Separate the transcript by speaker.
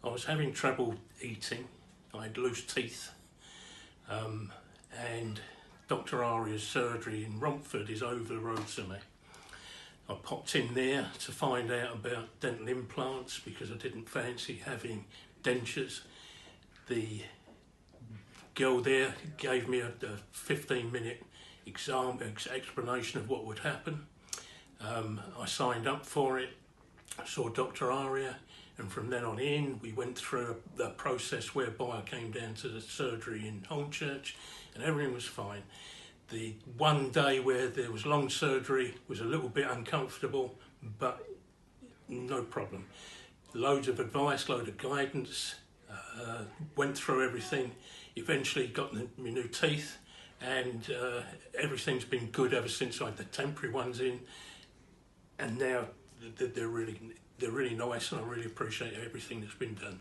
Speaker 1: I was having trouble eating. I had loose teeth, and Dr. Aria's surgery in Romford is over the road to me. I popped in there to find out about dental implants because I didn't fancy having dentures. The girl there gave me a 15-minute explanation of what would happen. I signed up for it, saw Dr. Aria, and from then on in we went through a process whereby I came down to the surgery in Hornchurch and everything was fine. The one day where there was long surgery was a little bit uncomfortable, but no problem. Loads of advice, load of guidance, went through everything, eventually got my new teeth, and everything's been good ever since I had the temporary ones in, and now they're really nice, and I really appreciate everything that's been done.